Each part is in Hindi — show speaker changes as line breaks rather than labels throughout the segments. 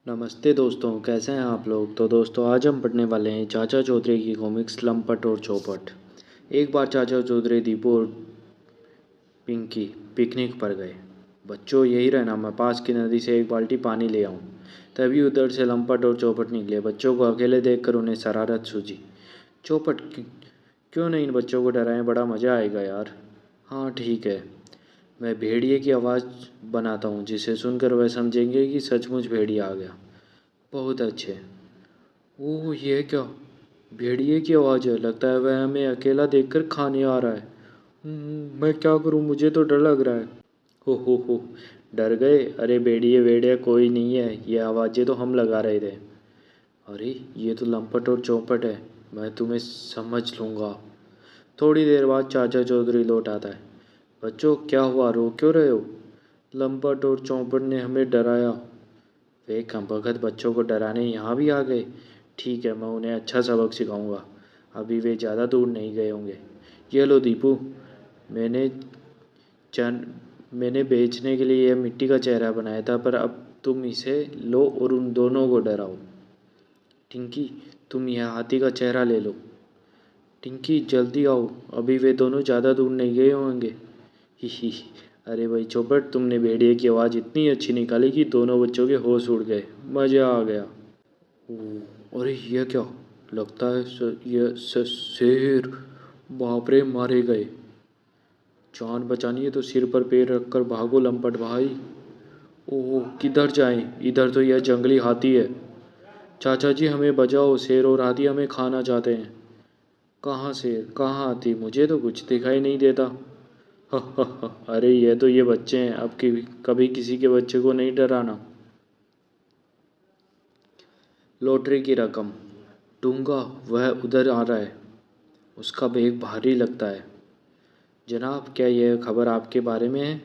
नमस्ते दोस्तों, कैसे हैं आप लोग। तो दोस्तों आज हम पढ़ने वाले हैं चाचा चौधरी की कॉमिक्स लंपट और चौपट। एक बार चाचा चौधरी दीपू और पिंकी पिकनिक पर गए। बच्चों यही रहना, मैं पास की नदी से एक बाल्टी पानी ले आऊं। तभी उधर से लंपट और चौपट निकले। बच्चों को अकेले देखकर उन्हें शरारत सूझी। चौपट, क्यों नहीं इन बच्चों को डराएं, बड़ा मज़ा आएगा यार। हाँ ठीक है, मैं भेड़िए की आवाज़ बनाता हूँ जिसे सुनकर वह समझेंगे कि सचमुच भेड़िया आ गया। बहुत अच्छे। ओह ये क्या, भेड़िए की आवाज़ है। लगता है वह हमें अकेला देखकर खाने आ रहा है। मैं क्या करूं, मुझे तो डर लग रहा है। हो, डर गए। अरे भेड़िए भेड़िया कोई नहीं है, ये आवाज़ें तो हम लगा रहे थे। अरे ये तो लंपट और चौपट है, मैं तुम्हें समझ लूँगा। थोड़ी देर बाद चाचा चौधरी लौट आता है। बच्चों क्या हुआ, रो क्यों रहे हो। लंपट और चौपट ने हमें डराया। वे कमबख्त बच्चों को डराने यहाँ भी आ गए। ठीक है, मैं उन्हें अच्छा सबक सिखाऊंगा। अभी वे ज़्यादा दूर नहीं गए होंगे। ये लो दीपू, मैंने चन मैंने बेचने के लिए यह मिट्टी का चेहरा बनाया था, पर अब तुम इसे लो और उन दोनों को डराओ। टिंकी, तुम यह हाथी का चेहरा ले लो। टिंकी जल्दी आओ, अभी वे दोनों ज़्यादा दूर नहीं गए होंगे। ही। अरे भाई चौपट, तुमने भेड़िए की आवाज़ इतनी अच्छी निकाली कि दोनों बच्चों के होश उड़ गए। मज़ा आ गया। ओह अरे ये क्या, लगता है शेर। बाप रे, मारे गए। जान बचानी है तो सिर पर पैर रखकर भागो लंपट भाई। ओह किधर जाएं, इधर तो यह जंगली हाथी है। चाचा जी हमें बचाओ, शेर और हाथी हमें खाना चाहते हैं। कहाँ शेर कहाँ हाथी, मुझे तो कुछ दिखाई नहीं देता। अरे ये बच्चे हैं, अब कभी किसी के बच्चे को नहीं डराना। लॉटरी की रकम। दूंगा, वह उधर आ रहा है। उसका बैग भारी लगता है। जनाब क्या यह खबर आपके बारे में है।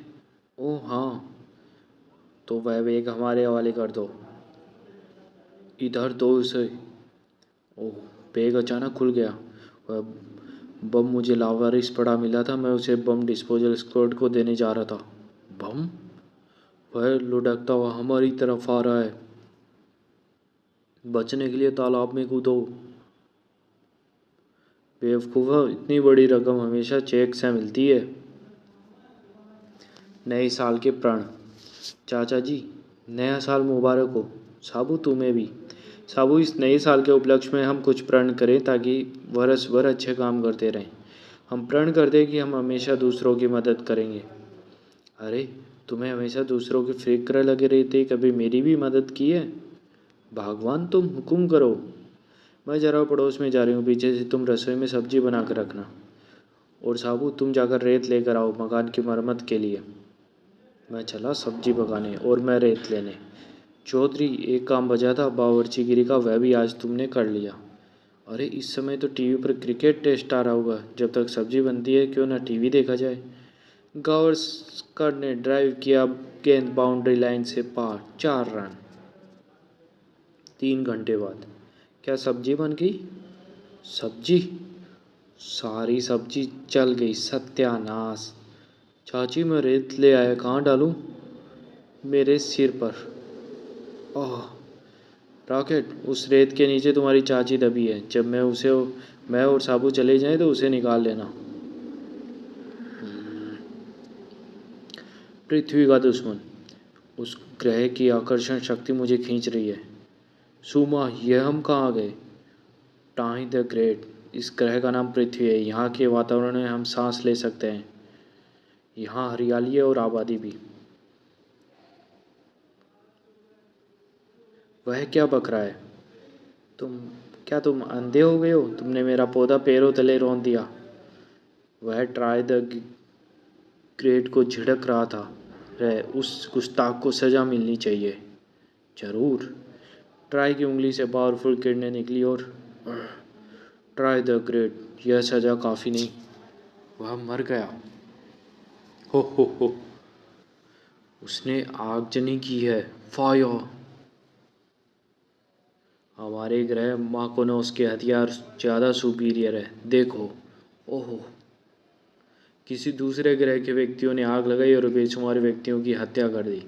ओह हाँ, तो वह बैग हमारे हवाले कर दो। इधर दो उसे। ओह, बैग अचानक खुल गया। वह बम मुझे लावारिस पड़ा मिला था, मैं उसे बम डिस्पोजल स्क्वाड को देने जा रहा था। बम, वह लुढ़कता हुआ हमारी तरफ आ रहा है। बचने के लिए तालाब में कूदो। बेवकूफ़, इतनी बड़ी रकम हमेशा चेक से मिलती है। नए साल के प्रण। चाचा जी, नया साल मुबारक हो। साबू तुम्हें भी। साबू, इस नए साल के उपलक्ष्य में हम कुछ प्रण करें ताकि बरस भर अच्छे काम करते रहें। हम प्रण करते हैं कि हम हमेशा दूसरों की मदद करेंगे। अरे, तुम्हें हमेशा दूसरों की फिक्र लगे रहते, कभी मेरी भी मदद की है। भगवान तुम हुक्म करो। मैं ज़रा पड़ोस में जा रही हूँ, पीछे से तुम रसोई में सब्जी बना कर रखना। और साबू तुम जाकर रेत लेकर आओ मकान की मरम्मत के लिए। मैं चला सब्जी पकाने और मैं रेत लेने। चौधरी, एक काम बचा था बावर्चीगिरी का, वह भी आज तुमने कर लिया। अरे इस समय तो टीवी पर क्रिकेट टेस्ट आ रहा होगा, जब तक सब्जी बनती है क्यों ना टीवी देखा जाए। गावस्कर ने ड्राइव किया, गेंद बाउंड्री लाइन से पार, 4 रन। 3 घंटे बाद क्या सब्जी बन गई। सब्जी, सारी सब्जी जल गई, सत्यानाश। चाची मैं रेत ले आया, कहाँ डालूं। मेरे सिर पर। ओह रॉकेट, उस रेत के नीचे तुम्हारी चाची दबी है, जब मैं और साबू चले जाएं तो उसे निकाल लेना। पृथ्वी का दुश्मन। उस ग्रह की आकर्षण शक्ति मुझे खींच रही है। सुमा, यह हम कहाँ गए। टाई द ग्रेट, इस ग्रह का नाम पृथ्वी है। यहाँ के वातावरण में हम सांस ले सकते हैं। यहाँ हरियाली है और आबादी भी। वह क्या बक रहा है। तुम तुम अंधे हो गए हो, तुमने मेरा पौधा पैरों तले रौंद दिया। वह ट्राई द ग्रेट को झिड़क रहा था। उस गुस्ताख को सज़ा मिलनी चाहिए। जरूर। ट्राई की उंगली से पावरफुल किरणें निकली और ट्राई द ग्रेट, यह सज़ा काफ़ी नहीं। वह मर गया। हो, उसने आगजनी की है। फायर। हमारे ग्रह माकोनोस के हथियार ज़्यादा सुपीरियर है, देखो। ओहो, किसी दूसरे ग्रह के व्यक्तियों ने आग लगाई और बेशुमार व्यक्तियों की हत्या कर दी।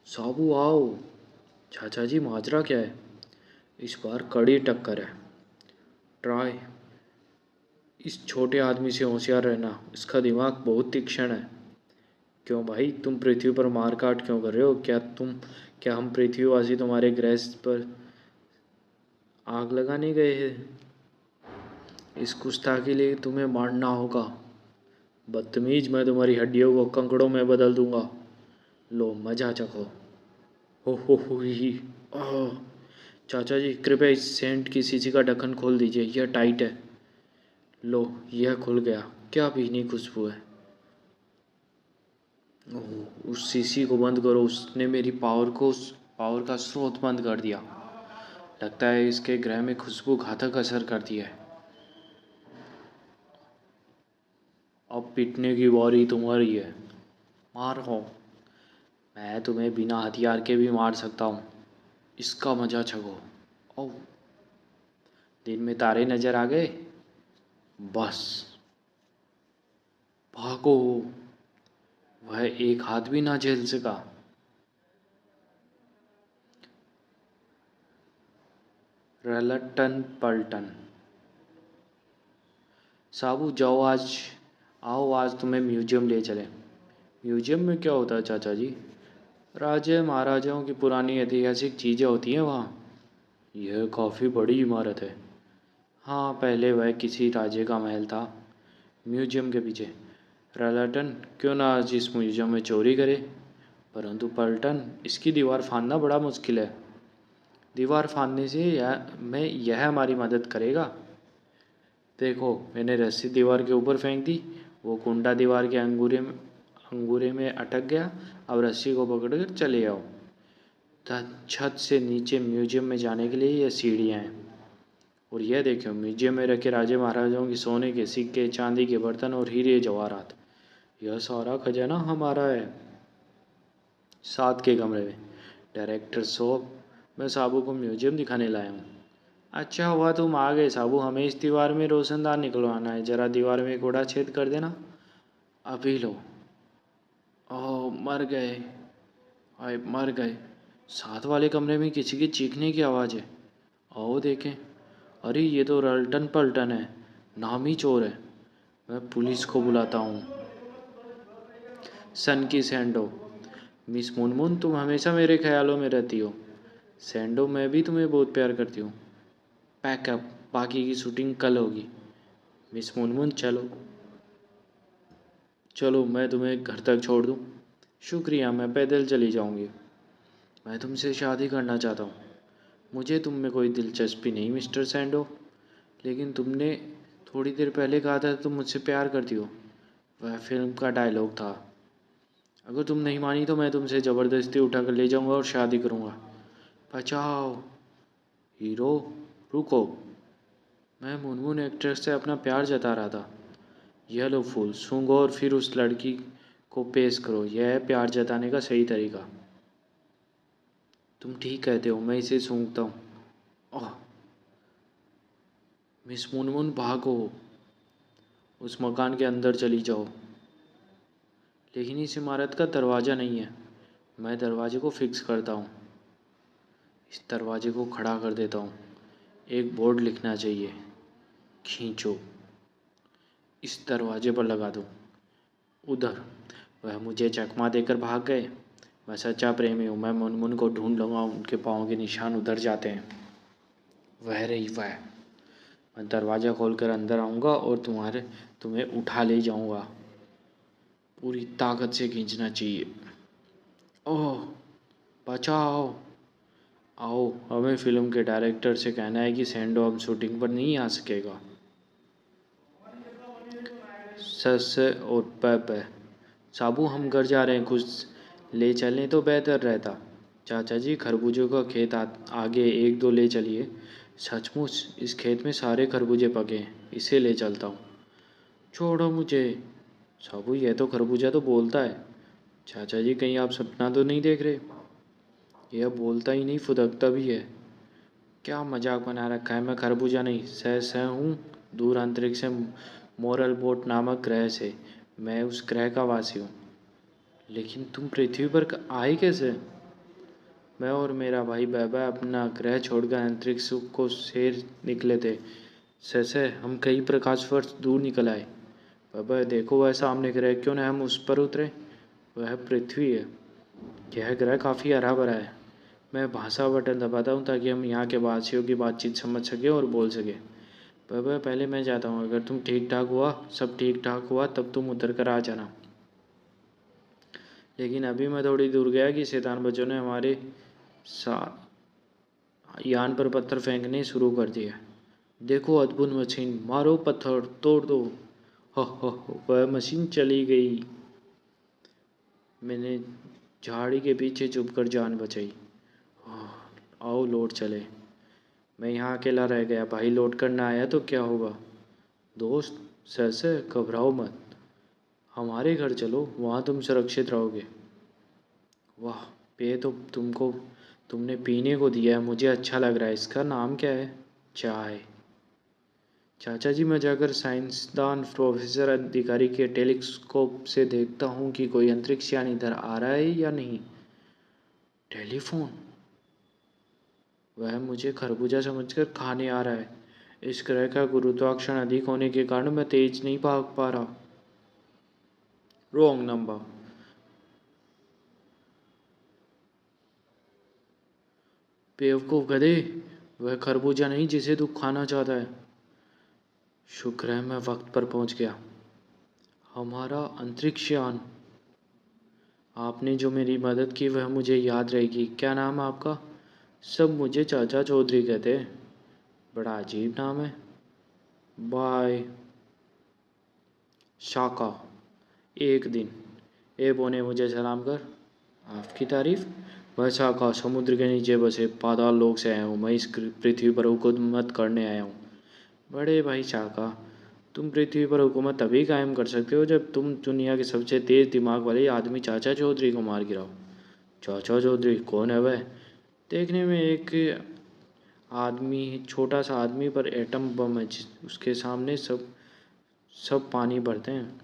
साबू आओ। चाचा जी माजरा क्या है? इस बार कड़ी टक्कर है। ट्राई इस छोटे आदमी से होशियार रहना, इसका दिमाग बहुत तीक्ष्ण है। क्यों भाई, तुम पृथ्वी पर मार काट क्यों कर रहे हो? क्या हम पृथ्वीवासी तुम्हारे ग्रह पर आग लगाने गए हैं? इस गुस्ताखी के लिए तुम्हें मारना होगा। बदतमीज, मैं तुम्हारी हड्डियों को कंकड़ों में बदल दूंगा। लो मजा चखो। हो ही। आह। चाचा जी कृपया इस सेंट की शीशी का ढक्कन खोल दीजिए, यह टाइट है। लो, यह खुल गया। क्या भीनी खुशबू है। ओह, उस शीशी को बंद करो, उसने मेरी पावर का स्रोत बंद कर दिया। लगता है इसके ग्रह में खुशबू घातक असर करती है। अब पिटने की बारी तुम्हारी है। मारो। मैं तुम्हें बिना हथियार के भी मार सकता हूँ। इसका मजा छको। ओह, दिन में तारे नजर आ गए। बस भागो। वह एक हाथ भी ना झेल सका। रलटन पलटन। साबू जाओ आज। आओ आज तुम्हें म्यूजियम ले चले। म्यूजियम में क्या होता है चाचा जी? राजे महाराजाओं की पुरानी ऐतिहासिक चीज़ें होती हैं वहाँ। यह काफ़ी बड़ी इमारत है। हाँ, पहले वह किसी राजे का महल था। म्यूजियम के पीछे। रलटन क्यों ना आज इस म्यूजियम में चोरी करे। परंतु पलटन, इसकी दीवार फाड़ना बड़ा मुश्किल है। दीवार फाड़ने से यह हमारी मदद करेगा। देखो, मैंने रस्सी दीवार के ऊपर फेंक दी। वो कुंडा दीवार के अंगूरे में अटक गया। अब रस्सी को पकड़कर चले आओ। छत से नीचे म्यूजियम में जाने के लिए ये सीढ़ियाँ हैं। और यह देखो, म्यूजियम में रखे राजे महाराजाओं की सोने के सिक्के, चांदी के बर्तन और हीरे जवाहरात। यह सारा खजाना हमारा है। साथ के कमरे में डायरेक्टर साहब, मैं साबू को म्यूजियम दिखाने लाया हूँ। अच्छा हुआ तुम आ गए साबू, हमें इस दीवार में रोशनदान निकलवाना है। जरा दीवार में एक बड़ा छेद कर देना। अभी लो। ओह, मर गए। आए, मर गए। साथ वाले कमरे में किसी के चीखने की आवाज़ है। आओ देखें। अरे ये तो रल्टन पलटन है, नामी चोर है। मैं पुलिस को बुलाता हूँ। सन की सैंडो। मिस मुनमुन, तुम हमेशा मेरे ख्यालों में रहती हो। सैंडो, मैं भी तुम्हें बहुत प्यार करती हूँ। पैकअप, बाकी की शूटिंग कल होगी। मिस मुनमुन चलो। चलो, मैं तुम्हें घर तक छोड़ दूँ। शुक्रिया, मैं पैदल चली जाऊँगी। मैं तुमसे शादी करना चाहता हूँ। मुझे तुम में कोई दिलचस्पी नहीं मिस्टर सैंडो। लेकिन तुमने थोड़ी देर पहले कहा था तुम मुझसे प्यार करती हो। वह फिल्म का डायलॉग था। अगर तुम नहीं मानी तो मैं तुमसे ज़बरदस्ती उठा कर ले जाऊंगा और शादी करूंगा। बचाओ। हीरो, रुको। मैं मुनमुन एक्ट्रेस से अपना प्यार जता रहा था। यह लो फूल, सूंघो और फिर उस लड़की को पेश करो। यह है प्यार जताने का सही तरीका। तुम ठीक कहते हो, मैं इसे सूंघता हूँ। ओह। मिस मुनमुन भागो। उस मकान के अंदर चली जाओ। लेकिन इस इमारत का दरवाज़ा नहीं है। मैं दरवाजे को फिक्स करता हूँ। इस दरवाजे को खड़ा कर देता हूँ। एक बोर्ड लिखना चाहिए। खींचो। इस दरवाजे पर लगा दो। उधर। वह मुझे चकमा देकर भाग गए। मैं सच्चा प्रेमी हूँ। मैं मुनमुन को ढूंढ लूँगा, उनके पाँव के निशान उधर जाते हैं। वह रही वह। मैं दरवाज़ा खोलकर अंदर आऊँगा और तुम्हें उठा ले जाऊँगा। पूरी ताकत से खींचना चाहिए। ओह, बचाओ। आओ, हमें फिल्म के डायरेक्टर से कहना है कि सैंडो अब शूटिंग पर नहीं आ सकेगा। सस और पे। साबू, हम घर जा रहे हैं, कुछ ले चलें तो बेहतर रहता। चाचा जी, खरबूजों का खेत आगे, एक दो ले चलिए। सचमुच इस खेत में सारे खरबूजे पके हैं, इसे ले चलता हूँ। छोड़ो मुझे। साबू, यह तो खरबूजा तो बोलता है। चाचा जी, कहीं आप सपना तो नहीं देख रहे? यह बोलता ही नहीं, फुदकता भी है। क्या मजाक बना रखा है। मैं खरबूजा नहीं, सह सह हूँ। दूर अंतरिक्ष से मोरल बोट नामक ग्रह से। मैं उस ग्रह का वासी हूँ। लेकिन तुम पृथ्वी पर आए कैसे? मैं और मेरा भाई बाबा अपना ग्रह छोड़कर अंतरिक्ष को सैर निकले थे। सहसा हम कई प्रकाश वर्ष दूर निकल आए। बाबा देखो, वह सामने ग्रह, क्यों न हम उस पर उतरे। वह पृथ्वी है। यह ग्रह काफ़ी हरा भरा है। मैं भाषा बटन दबाता हूँ ताकि हम यहाँ के वासियों की बातचीत समझ सके और बोल सके। बाबा पहले मैं जाता हूँ, अगर तुम ठीक ठाक हुआ, सब ठीक ठाक हुआ, तब तुम उतर कर आ जाना। लेकिन अभी मैं थोड़ी दूर गया कि शैतान बच्चों ने हमारे यान पर पत्थर फेंकने शुरू कर दिया। देखो अद्भुत मशीन, मारो पत्थर, तोड़ दो। हो, वह मशीन चली गई। मैंने झाड़ी के पीछे छुपकर जान बचाई। आओ लौट चले। मैं यहाँ अकेला रह गया। भाई लौट कर ना आया तो क्या होगा। दोस्त सहसे घबराओ मत, हमारे घर चलो, वहाँ तुम सुरक्षित रहोगे। वाह, ये तो तुमने पीने को दिया है, मुझे अच्छा लग रहा है। इसका नाम क्या है। चाय। चाचा जी, मैं जाकर साइंसदान प्रोफेसर अधिकारी के टेलीस्कोप से देखता हूँ कि कोई अंतरिक्ष यान इधर आ रहा है या नहीं। टेलीफोन। वह मुझे खरबूजा समझकर खाने आ रहा है। इस ग्रह का गुरुत्वाकर्षण अधिक होने के कारण मैं तेज नहीं भाग पा रहा। Wrong number. बेवकूफ़ गधे, वह खरबूजा नहीं जिसे तू खाना चाहता है। शुक्र है मैं वक्त पर पहुंच गया। हमारा अंतरिक्ष यान। आपने जो मेरी मदद की वह मुझे याद रहेगी। क्या नाम है आपका। सब मुझे चाचा चौधरी कहते हैं। बड़ा अजीब नाम है। बाय। शाका। एक दिन ए बोने मुझे सलाम कर। आपकी तारीफ। वह शाका समुद्र के नीचे बसे पाताल लोक से आया हूँ। मैं इस पृथ्वी पर हुकूमत करने आया हूँ। बड़े भाई शाका, तुम पृथ्वी पर हुकूमत तभी कायम कर सकते हो जब तुम दुनिया के सबसे तेज दिमाग वाले आदमी चाचा चौधरी को मार गिराओ। चाचा चौधरी कौन है वह। देखने में एक आदमी, छोटा सा आदमी, पर एटम बम है। उसके सामने सब सब पानी भरते हैं।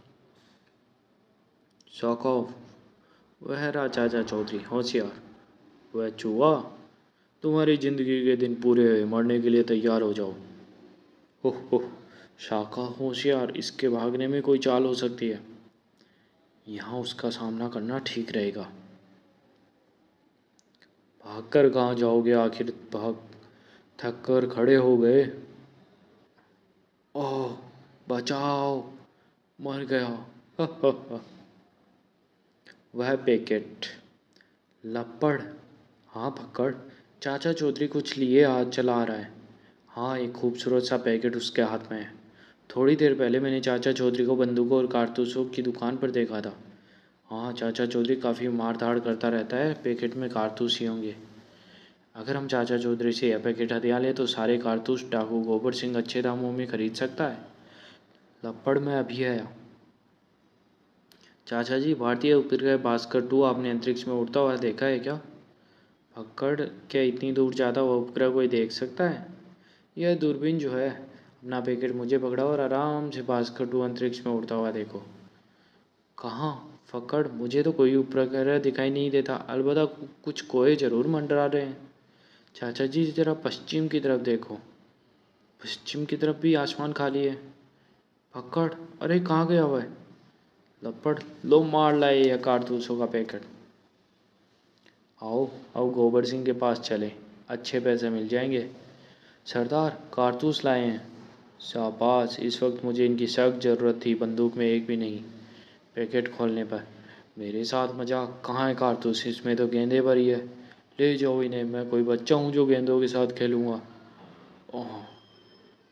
सौकौफ। वह रहा चाचा चौधरी, होशियार। वह चूहा। तुम्हारी जिंदगी के दिन पूरे हुए, मरने के लिए तैयार हो जाओ। हो, शाखा होशियार, इसके भागने में कोई चाल हो सकती है। यहाँ उसका सामना करना ठीक रहेगा। भागकर कहाँ जाओगे, आखिर भाग थक कर खड़े हो गए। ओह बचाओ, मर गया। वह पैकेट। लपड़। हाँ भक्कड़, चाचा चौधरी कुछ लिए हाथ चला आ रहा है। हाँ, एक खूबसूरत सा पैकेट उसके हाथ में है। थोड़ी देर पहले मैंने चाचा चौधरी को बंदूकों और कारतूसों की दुकान पर देखा था। हाँ, चाचा चौधरी काफ़ी मार धाड़ करता रहता है। पैकेट में कारतूस ही होंगे। अगर हम चाचा चौधरी से यह पैकेट हथिया लें तो सारे कारतूस डाकू गोबर सिंह अच्छे दामों में खरीद सकता है। लपड़ में अभी आया। चाचा जी, भारतीय उपग्रह भास्कर-2 आपने अंतरिक्ष में उड़ता हुआ देखा है क्या। भक्कड़, क्या इतनी दूर जाता हुआ उपग्रह कोई देख सकता है। यह दूरबीन जो है। अपना पैकेट मुझे पकड़ाओ और आराम से भास्कर-2 अंतरिक्ष में उड़ता हुआ देखो। कहाँ। फक्कड़, मुझे तो कोई उपग्रह दिखाई नहीं देता, अलबत्ता कुछ कोए जरूर मंडरा रहे हैं। चाचा जी जरा पश्चिम की तरफ देखो। पश्चिम की तरफ भी आसमान खाली है। फक्कड़, अरे कहाँ गया हुआ है। लपड़, लो मार लाए यह कारतूसों का पैकेट। आओ आओ गोबर सिंह के पास चले, अच्छे पैसे मिल जाएंगे। सरदार, कारतूस लाए हैं। शाबाश, इस वक्त मुझे इनकी सख्त ज़रूरत थी, बंदूक में एक भी नहीं। पैकेट खोलने पर मेरे साथ मजाक, कहाँ है कारतूस, इसमें तो गेंदे भरी है। ले जाओ इन्हें, मैं कोई बच्चा हूँ जो गेंदों के साथ खेलूँगा। ओह,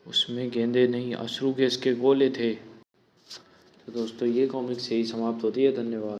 उसमें गेंदे नहीं, अश्रु गैस के गोले थे। तो दोस्तों, ये कॉमिक्स यही समाप्त होती है। धन्यवाद।